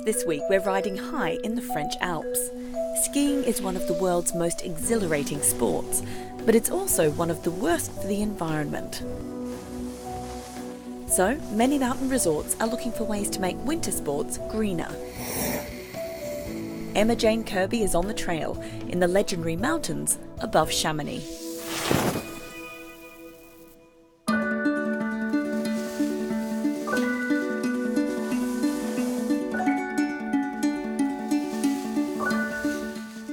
This week we're riding high in the French Alps. Skiing is one of the world's most exhilarating sports, but it's also one of the worst for the environment. So, many mountain resorts are looking for ways to make winter sports greener. Emma Jane Kirby is on the trail in the legendary mountains above Chamonix.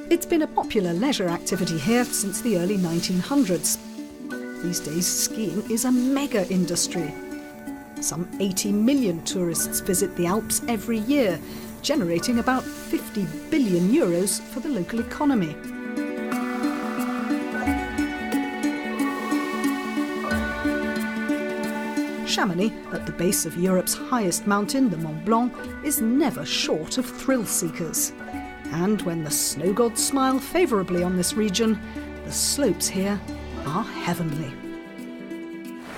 It's been a popular leisure activity here since the early 1900s. These days, skiing is a mega industry. Some 80 million tourists visit the Alps every year, generating about 50 billion euros for the local economy. Chamonix, at the base of Europe's highest mountain, the Mont-Blanc, is never short of thrill seekers. And when the snow gods smile favourably on this region, the slopes here are heavenly.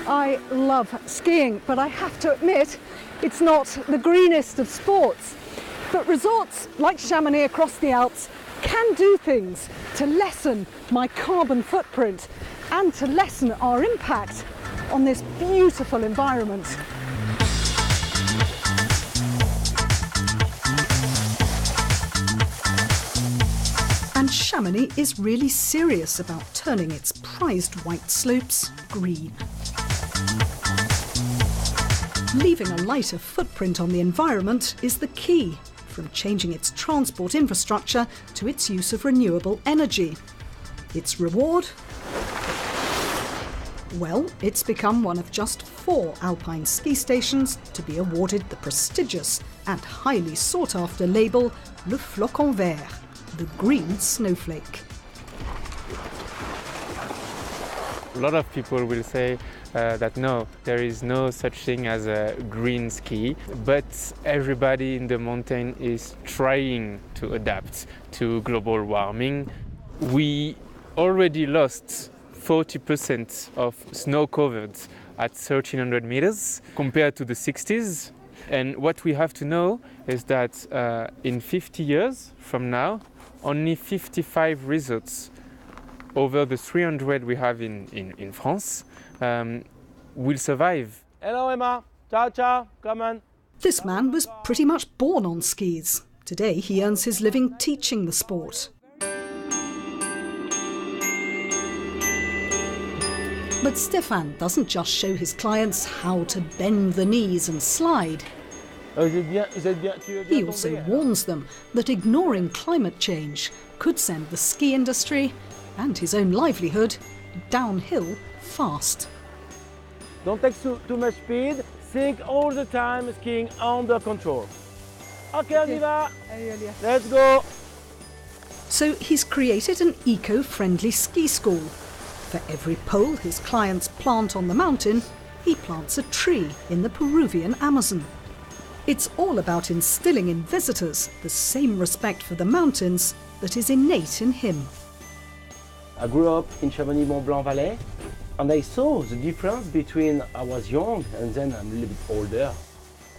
I love skiing, but I have to admit it's not the greenest of sports. But resorts like Chamonix across the Alps can do things to lessen my carbon footprint and to lessen our impact on this beautiful environment. And Chamonix is really serious about turning its prized white slopes green. Leaving a lighter footprint on the environment is the key, from changing its transport infrastructure to its use of renewable energy. Its reward? Well, it's become one of just 4 alpine ski stations to be awarded the prestigious and highly sought-after label Le Flocon Vert, the green snowflake. A lot of people will say that no, there is no such thing as a green ski, but everybody in the mountain is trying to adapt to global warming. We already lost 40% of snow covered at 1300 meters compared to the 60s. And what we have to know is that in 50 years from now, only 55 resorts over the 300 we have in France will survive. Hello Emma, ciao ciao, come on. This man was pretty much born on skis. Today he earns his living teaching the sport. But Stéphane doesn't just show his clients how to bend the knees and slide. He also warns them that ignoring climate change could send the ski industry and his own livelihood downhill fast. Don't take too much speed, think all the time skiing under control. Okay, on y va. Let's go. So he's created an eco-friendly ski school. For every pole his clients plant on the mountain, he plants a tree in the Peruvian Amazon. It's all about instilling in visitors the same respect for the mountains that is innate in him. I grew up in Chamonix Mont-Blanc Valley, and I saw the difference between I was young and then I'm a little bit older.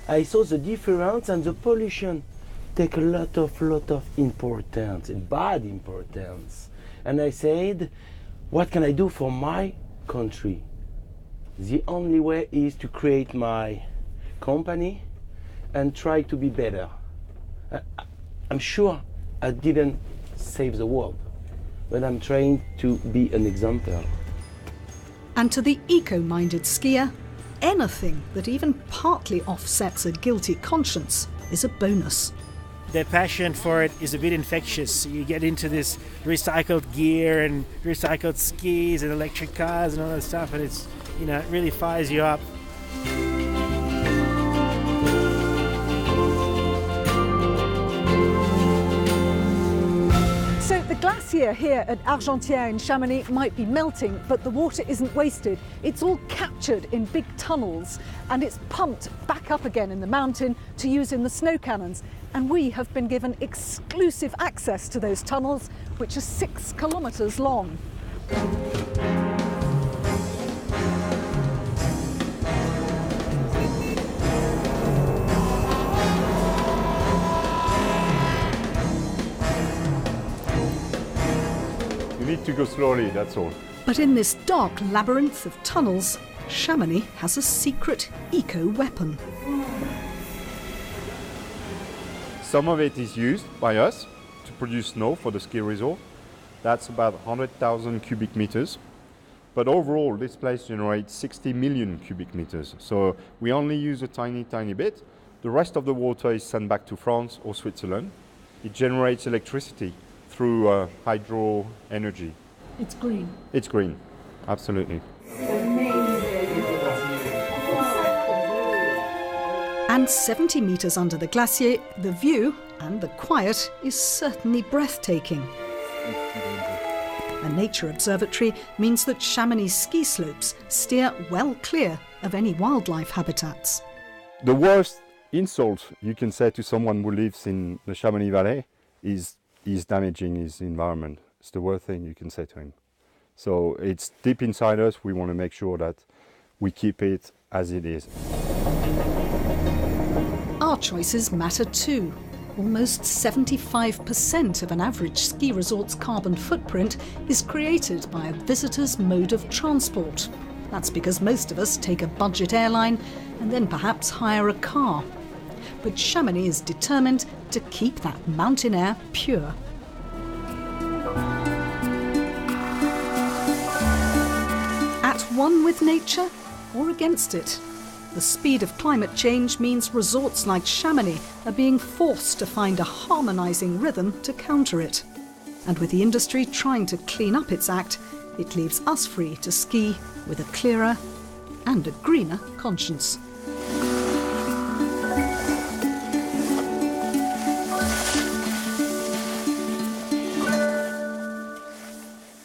I saw the difference, and the pollution take a lot of importance, bad importance. And I said, what can I do for my country? The only way is to create my company and try to be better. I'm sure I didn't save the world, but I'm trying to be an example. And to the eco-minded skier, anything that even partly offsets a guilty conscience is a bonus. Their passion for it is a bit infectious. You get into this recycled gear and recycled skis and electric cars and all that stuff, and it's, it really fires you up. So the glacier here at Argentière in Chamonix might be melting, but the water isn't wasted. It's all captured in big tunnels and it's pumped back up again in the mountain to use in the snow cannons. And we have been given exclusive access to those tunnels, which are 6 kilometres long. to go slowly, that's all. But in this dark labyrinth of tunnels, Chamonix has a secret eco-weapon. Some of it is used by us to produce snow for the ski resort. That's about 100,000 cubic meters. But overall, this place generates 60 million cubic meters. So we only use a tiny, tiny bit. The rest of the water is sent back to France or Switzerland. It generates electricity through hydro energy. It's green. It's green, absolutely. And 70 metres under the glacier, the view and the quiet is certainly breathtaking. A nature observatory means that Chamonix ski slopes steer well clear of any wildlife habitats. The worst insult you can say to someone who lives in the Chamonix Valley is he's damaging his environment. It's the worst thing you can say to him. So it's deep inside us. We want to make sure that we keep it as it is. Our choices matter too. Almost 75% of an average ski resort's carbon footprint is created by a visitor's mode of transport. That's because most of us take a budget airline and then perhaps hire a car. But Chamonix is determined to keep that mountain air pure. At one with nature or against it? The speed of climate change means resorts like Chamonix are being forced to find a harmonising rhythm to counter it. And with the industry trying to clean up its act, it leaves us free to ski with a clearer and a greener conscience.